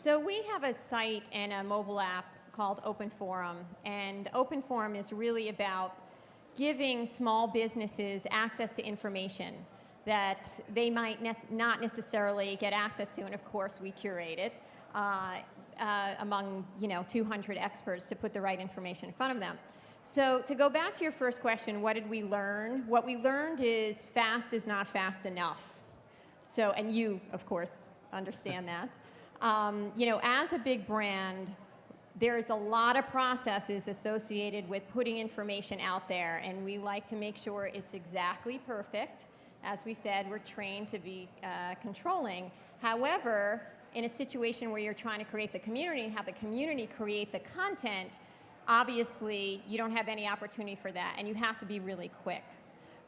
So we have a site and a mobile app called Open Forum, and Open Forum is really about giving small businesses access to information that they might not necessarily get access to, and of course we curate it among 200 experts to put the right information in front of them. So to go back to your first question, what did we learn? What we learned is fast is not fast enough. So, and you, of course, understand that. As a big brand, there's a lot of processes associated with putting information out there, and we like to make sure it's exactly perfect. As we said, we're trained to be controlling. However, in a situation where you're trying to create the community and have the community create the content, obviously you don't have any opportunity for that, and you have to be really quick.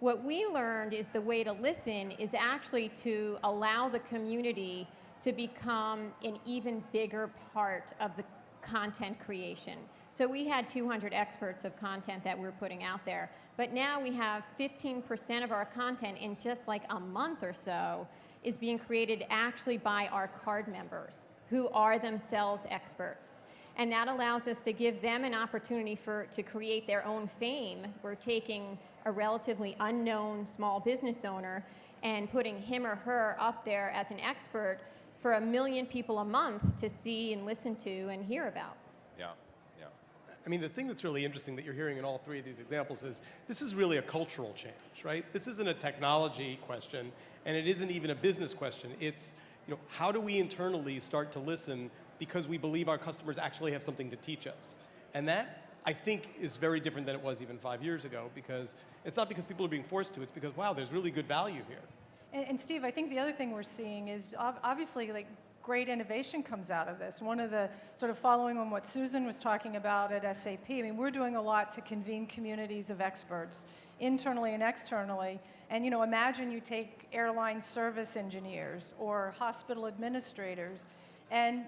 What we learned is the way to listen is actually to allow the community to become an even bigger part of the content creation. So we had 200 experts of content that we're putting out there, but now we have 15% of our content in just like a month or so is being created actually by our card members who are themselves experts. And that allows us to give them an opportunity to create their own fame. We're taking a relatively unknown small business owner and putting him or her up there as an expert for 1 million people a month to see and listen to and hear about. Yeah. I mean, the thing that's really interesting that you're hearing in all three of these examples is this is really a cultural change, right? This isn't a technology question, and it isn't even a business question. It's, how do we internally start to listen because we believe our customers actually have something to teach us? And that, I think, is very different than it was even 5 years ago, because it's not because people are being forced to, it's because, wow, there's really good value here. And Steve, I think the other thing we're seeing is obviously great innovation comes out of this. One of the sort of following on what Susan was talking about at SAP, I mean, we're doing a lot to convene communities of experts internally and externally. And imagine you take airline service engineers or hospital administrators, and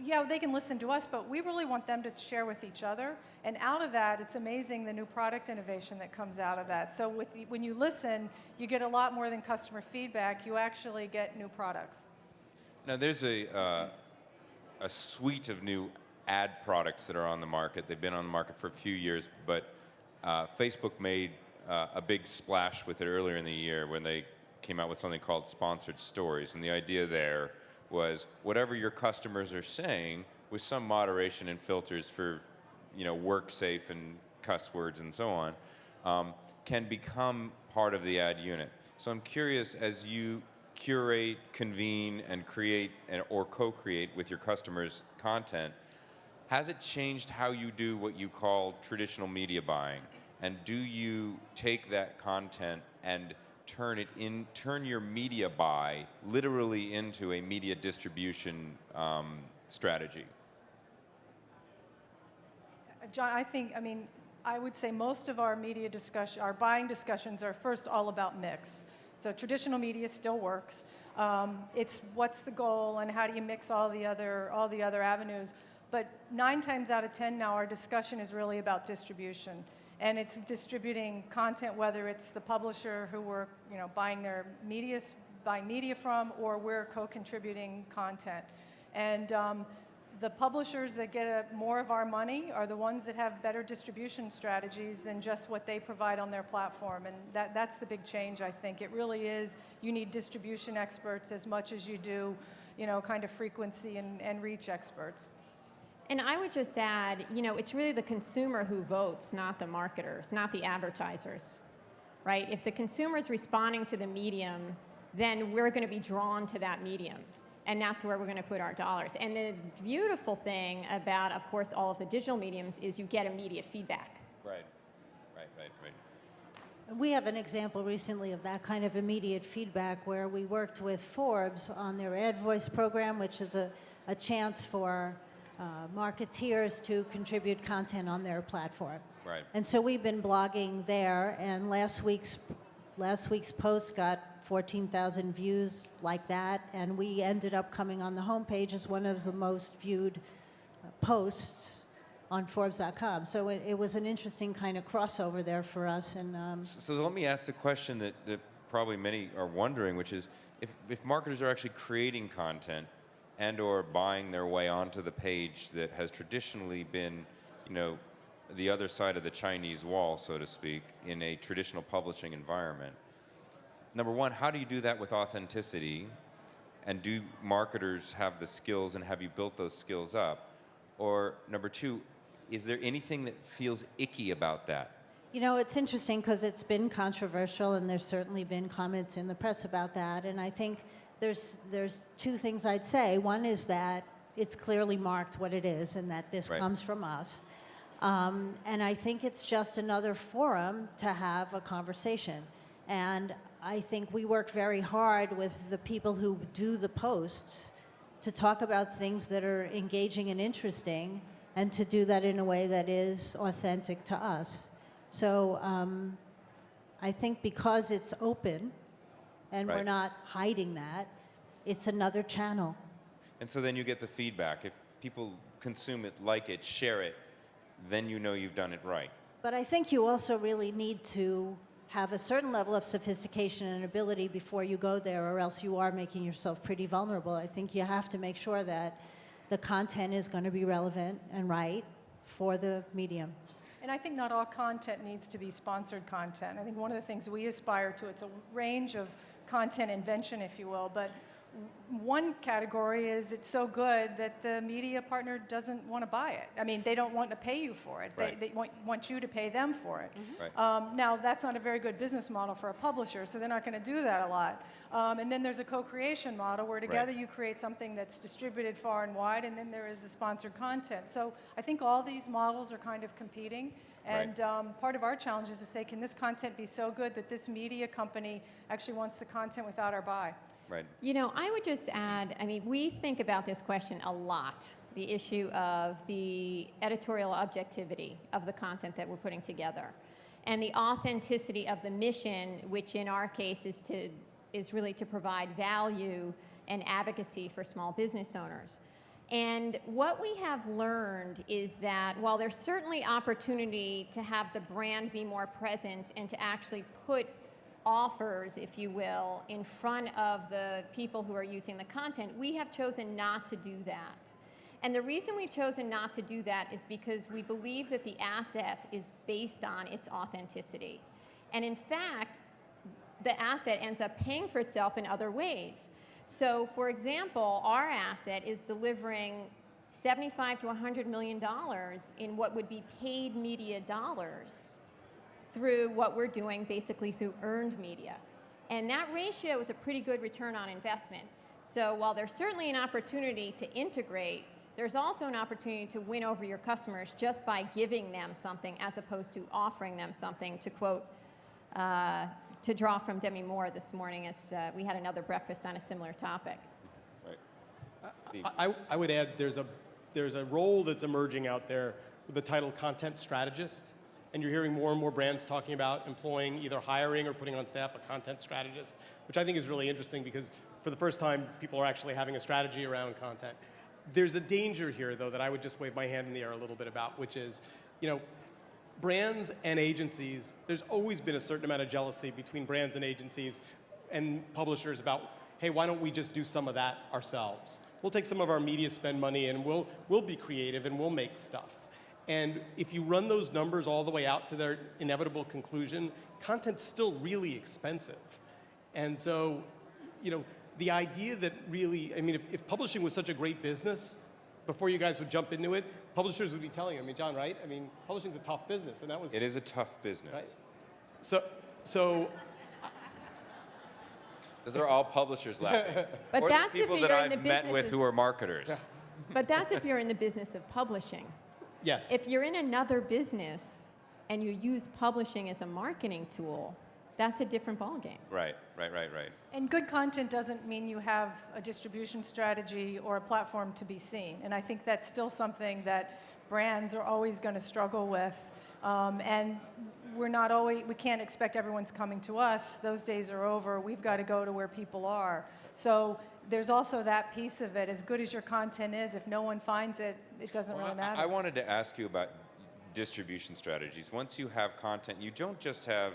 yeah, they can listen to us, but we really want them to share with each other. And out of that, it's amazing the new product innovation that comes out of that. So when you listen, you get a lot more than customer feedback. You actually get new products. Now, there's a suite of new ad products that are on the market. They've been on the market for a few years, but Facebook made a big splash with it earlier in the year when they came out with something called Sponsored Stories. And the idea there was whatever your customers are saying, with some moderation and filters for, work safe and cuss words and so on, can become part of the ad unit. So I'm curious, as you curate, convene, and create or co-create with your customers' content, has it changed how you do what you call traditional media buying? And do you take that content and turn your media buy literally into a media distribution strategy? John, I would say most of our our buying discussions are first all about mix. So traditional media still works. It's what's the goal and how do you mix all the other avenues. But 9 times out of 10 now, our discussion is really about distribution. And it's distributing content, whether it's the publisher who we're buying media from, or we're co-contributing content. And the publishers that get more of our money are the ones that have better distribution strategies than just what they provide on their platform. And that's the big change, I think. It really is, you need distribution experts as much as you do, kind of frequency and reach experts. And I would just add, it's really the consumer who votes, not the marketers, not the advertisers, right? If the consumer is responding to the medium, then we're going to be drawn to that medium. And that's where we're going to put our dollars. And the beautiful thing about, of course, all of the digital mediums is you get immediate feedback. Right. We have an example recently of that kind of immediate feedback where we worked with Forbes on their Ad Voice program, which is a chance for marketeers to contribute content on their platform. Right. And so we've been blogging there, and last week's post got 14,000 views like that, and we ended up coming on the homepage as one of the most viewed posts on Forbes.com. So it was an interesting kind of crossover there for us. And so let me ask the question that probably many are wondering, which is if marketers are actually creating content and or buying their way onto the page that has traditionally been, the other side of the Chinese wall, so to speak, in a traditional publishing environment. Number one, how do you do that with authenticity? And do marketers have the skills, and have you built those skills up? Or number two, is there anything that feels icky about that? It's interesting because it's been controversial, and there's certainly been comments in the press about that. And I think there's two things I'd say. One is that it's clearly marked what it is, and that this Right. comes from us. And I think it's just another forum to have a conversation. And I think we work very hard with the people who do the posts to talk about things that are engaging and interesting, and to do that in a way that is authentic to us. So I think because it's open and we're Right. not hiding that, it's another channel. And so then you get the feedback. If people consume it, like it, share it, then you know you've done it right. But I think you also really need to have a certain level of sophistication and ability before you go there, or else you are making yourself pretty vulnerable. I think you have to make sure that the content is going to be relevant and right for the medium. And I think not all content needs to be sponsored content. I think one of the things we aspire to, it's a range of content invention, if you will, but one category is it's so good that the media partner doesn't want to buy it. I mean, they don't want to pay you for it. Right. They want you to pay them for it. Right. Now, that's not a very good business model for a publisher, so they're not going to do that a lot. And then there's a co-creation model where together Right. you create something that's distributed far and wide, and then there is the sponsored content. So I think all these models are kind of competing. And part of our challenge is to say, can this content be so good that this media company actually wants the content without our buy? Right. I would just add, we think about this question a lot, the issue of the editorial objectivity of the content that we're putting together, and the authenticity of the mission, which in our case is really to provide value and advocacy for small business owners. And what we have learned is that while there's certainly opportunity to have the brand be more present and to actually put offers, if you will, in front of the people who are using the content, we have chosen not to do that. And the reason we've chosen not to do that is because we believe that the asset is based on its authenticity. And in fact, the asset ends up paying for itself in other ways. So, for example, our asset is delivering $75 to $100 million in what would be paid media dollars through what we're doing basically through earned media. And that ratio is a pretty good return on investment. So while there's certainly an opportunity to integrate, there's also an opportunity to win over your customers just by giving them something as opposed to offering them something, to quote, to draw from Demi Moore this morning as we had another breakfast on a similar topic. Right. Steve. I would add there's a role that's emerging out there with the title content strategist, and you're hearing more and more brands talking about employing, either hiring or putting on staff, a content strategist, which I think is really interesting because for the first time people are actually having a strategy around content. There's a danger here, though, that I would just wave my hand in the air a little bit about, which is, brands and agencies, there's always been a certain amount of jealousy between brands and agencies and publishers about, hey, why don't we just do some of that ourselves? We'll take some of our media spend money and we'll be creative and we'll make stuff. And if you run those numbers all the way out to their inevitable conclusion, content's still really expensive. And so, the idea that really, if publishing was such a great business, before you guys would jump into it, publishers would be telling you, John, right? Publishing's a tough business, and that was... It is a tough business. Right? So Those are all publishers laughing. But or that's the if people you're that in the I've met business with of- who are marketers. But that's if you're in the business of publishing. yes. If you're in another business and you use publishing as a marketing tool, that's a different ballgame. Right. And good content doesn't mean you have a distribution strategy or a platform to be seen. And I think that's still something that brands are always going to struggle with. And we can't expect everyone's coming to us. Those days are over. We've got to go to where people are. So there's also that piece of it. As good as your content is, if no one finds it, it doesn't really matter. I wanted to ask you about distribution strategies. Once you have content, you don't just have,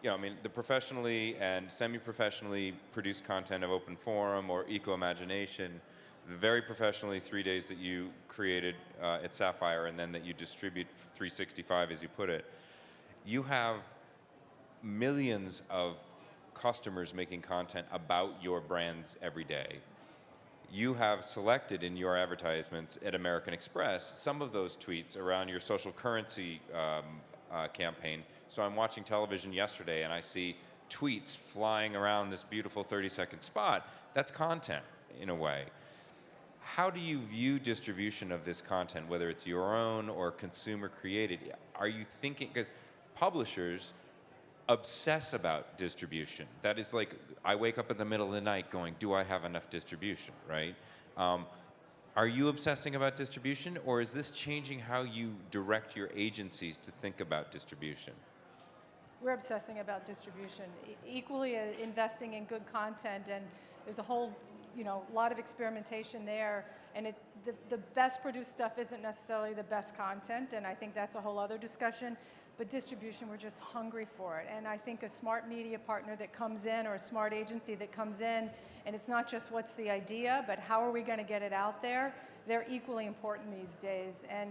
the professionally and semi-professionally produced content of Open Forum or Eco Imagination, very professionally 3 days that you created at Sapphire and then that you distribute 365, as you put it, you have millions of customers making content about your brands every day. You have selected in your advertisements at American Express some of those tweets around your social currency campaign. So I'm watching television yesterday and I see tweets flying around this beautiful 30-second spot. That's content in a way. How do you view distribution of this content, whether it's your own or consumer created? Are you thinking, because publishers obsess about distribution. That is like, I wake up in the middle of the night going, do I have enough distribution, right? Are you obsessing about distribution, or is this changing how you direct your agencies to think about distribution? We're obsessing about distribution, equally investing in good content, and there's a whole, lot of experimentation there, and the best produced stuff isn't necessarily the best content, and I think that's a whole other discussion. But distribution, we're just hungry for it. And I think a smart media partner that comes in, or a smart agency that comes in, and it's not just what's the idea, but how are we going to get it out there, they're equally important these days. And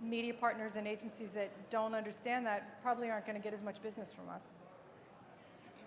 media partners and agencies that don't understand that probably aren't going to get as much business from us.